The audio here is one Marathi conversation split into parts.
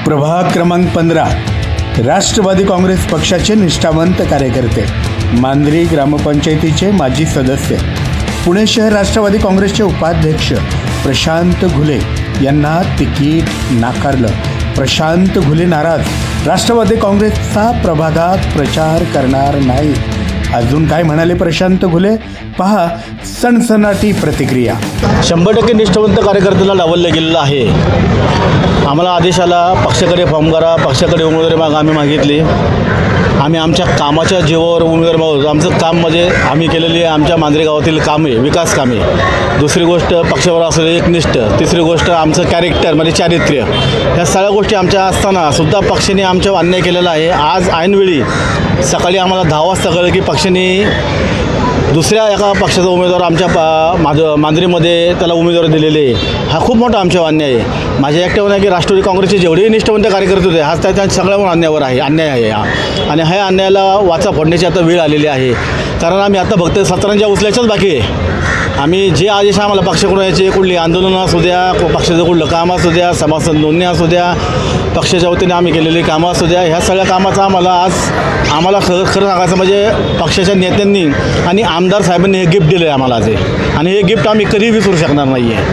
प्रभाग क्रमांक 15 राष्ट्रवादी काँग्रेस पक्षाचे निष्ठावंत कार्यकर्ते, मांजरी ग्रामपंचायतीचे माजी सदस्य, पुणे शहर राष्ट्रवादी काँग्रेसचे उपाध्यक्ष प्रशांत घुले यांना तिकीट नाकारलं. प्रशांत घुले नाराज, राष्ट्रवादी काँग्रेसचा प्रभागात प्रचार करणार नाही. अजून काय म्हणाले प्रशांत घुले, पहा सणसणाटी प्रतिक्रिया. 100% निष्ठावंत कार्यकर्त्याला डावललं गेलेलं आहे. आम्हाला आदेश आला, पक्षाकडे फॉर्म करा, पक्षाकडे उमेदवारी आम्ही मागितली. आम्ही आमच्या कामाच्या जीवावर उमेदवारी मागवतो. आमचं काम म्हणजे आम्ही केलेली आमच्या मांजरी गावातील कामे, विकास कामे. दुसरी गोष्ट पक्षावर असलेलं एकनिष्ठ. तिसरी गोष्ट आमचं कॅरेक्टर म्हणजे चारित्र्य. ह्या सगळ्या गोष्टी आमच्या असताना सुद्धा पक्षाने आमच्यावर अन्याय केलेला आहे. आज ऐनवेळी सकाळी आम्हाला 10 वाजता कळलं की पक्षाने दुसऱ्या एका पक्षाचा उमेदवार आमच्या मांजरीमध्ये त्याला उमेदवारी दिलेली आहे. हा खूप मोठा आमच्यावर अन्याय आहे. माझ्या एकट्यावर नाही की राष्ट्रवादी काँग्रेसचे जेवढेही निष्ठावंत कार्यकर्ते होते, हा त्या सगळ्यावर अन्याय आहे हा. आणि ह्या अन्यायाला वाचा फोडण्याची आता वेळ आलेली आहे. कारण आम्ही आता फक्त सत्रांच्या उचलायच्याच बाकी आहे. आम्ही जे आदेश आम्हाला पक्षाकडून यायचे, कुठली आंदोलनं असू द्या, पक्षाचं कुठलं काम असू द्या, सभासद नोंदणी असू द्या, पक्षाच्या वतीने आम्ही केलेली कामं असू द्या, ह्या सगळ्या कामाचा आम्हाला खरं सांगायचं म्हणजे पक्षाच्या नेत्यांनी आणि आमदार साहेबांनी हे गिफ्ट दिलं आहे आम्हाला आज. आणि हे गिफ्ट आम्ही कधीही विसरू शकणार नाही आहे.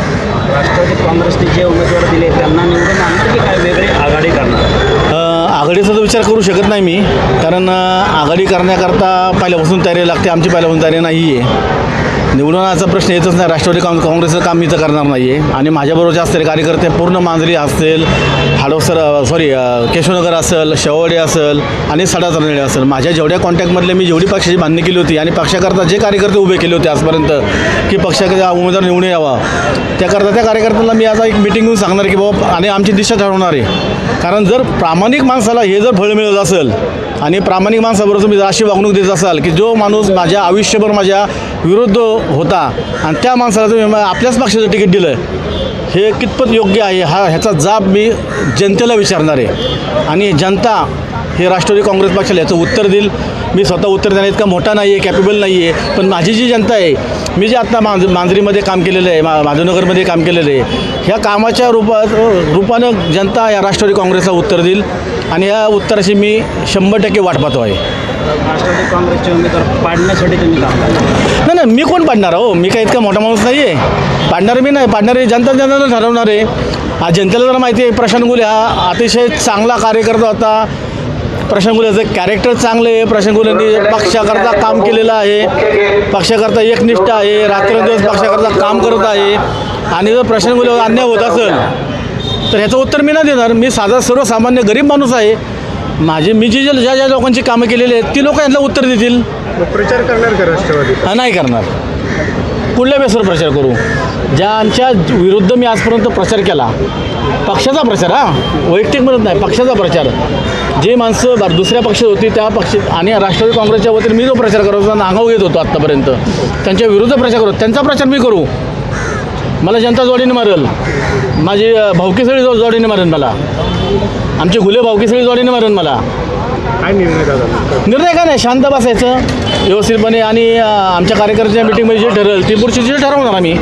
राष्ट्रवादी काँग्रेसने जे उमेदवार दिले त्यांना निवडून आणणार की काय वेगळी आघाडी करणार? आघाडीचा तर विचार करू शकत नाही मी, कारण आघाडी करण्याकरता पहिल्यापासून तयारी लागते. आमची पहिल्यापासून तयारी नाही आहे. निवडून प्रश्न येतच नाही. राष्ट्रवादी काँग्रेसचं काम मी तर करणार नाही आहे. आणि माझ्याबरोबरचे असलेले कार्यकर्ते पूर्ण मांजरी असतील, केशवनगर असेल, शेवडे असेल आणि सडाचरनळे असेल, माझ्या जेवढ्या कॉन्टॅक्टमधले मी जेवढी पक्षाची बांधणी केली होती आणि पक्षाकरता जे कार्यकर्ते उभे केले होते आजपर्यंत की पक्षाकडे उमेदवार निवडून यावा, त्याकरता त्या कार्यकर्त्यांना मी आता एक मिटिंग घेऊन सांगणार की बाबा, आणि आमची दिशा ठरवणार आहे. कारण जर प्रामाणिक माणसाला हे जर फळ मिळत असेल आणि प्रामाणिक माणसाबरोबर तुम्ही अशी वागणूक देत असाल की जो माणूस माझ्या आयुष्यभर माझ्या विरुद्ध होता आणि त्या माणसाला तुम्ही आपल्याच पक्षाचं तिकीट दिलं, हे कितपत योग्य आहे ह्याचा जाब मी जनतेला विचारणार आहे. आणि जनता हे राष्ट्रवादी काँग्रेस पक्षाला याचं उत्तर देईल. मी स्वतः उत्तर देण्यात इतका मोठा नाही आहे, कॅपेबल नाही आहे. पण माझी जी जनता आहे, मी जे आत्ता मांजरीमध्ये काम केलेलं आहे, माधवनगरमध्ये काम केलेलं आहे, ह्या कामाच्या रूपानं जनता या राष्ट्रवादी काँग्रेसला उत्तर देईल. आणि या उत्तराची मी 100% वाट पाहतो आहे. राष्ट्रवादी काँग्रेसचे उमेदवार पाडण्यासाठी तुम्ही काम करता? नाही, मी कोण पाडणार हो? मी काही इतका मोठा माणूस नाही आहे. पाडणार मी नाही, पाडणारे जनतेला ठरवणार आहे. आज जनतेला जर माहिती आहे प्रशांत घुले हा अतिशय चांगला कार्यकर्ता होता. प्रशांत घुलेचं कॅरेक्टर चांगलं आहे. प्रशांत घुलेंनी पक्षाकरता काम केलेलं आहे, पक्षाकरता एकनिष्ठ आहे, रात्रंदिवस पक्षाकरता काम करत आहे. आणि जर प्रशांत घुलेवर अन्याय होत असेल तर ह्याचं उत्तर मी नाही देणार. मी साधा सर्वसामान्य गरीब माणूस आहे. मी ज्या लोकांची कामं केलेली आहेत ती लोक यांना उत्तर देतील. प्रचार करणार का राष्ट्रवादी? नाही करणार. कुठल्या बेसवर प्रचार करू? ज्यांच्या विरुद्ध मी आजपर्यंत प्रचार केला, पक्षाचा प्रचार, वैयक्तिक म्हणत नाही, पक्षाचा प्रचार, जे माणसं दुसऱ्या पक्षात होती त्या पक्षात आणि राष्ट्रवादी काँग्रेसच्या वतीने मी जो प्रचार करत होता, नांगाव घेत होतो आत्तापर्यंत, त्यांच्या विरुद्ध प्रचार करतो, त्यांचा प्रचार मी करू. मला जनता जोडीने मारेल, माझी भावकी सगळी जोडीने मारेल, मला आमची घुले भावकी सगळी जोडीने मारेल. मला काय निर्णय काय नाही, शांत बसायचं व्यवस्थितपणे. आणि आमच्या कार्यकर्त्याच्या मिटिंगमध्ये जे ठरेल ती पुढची ठरवणार आम्ही.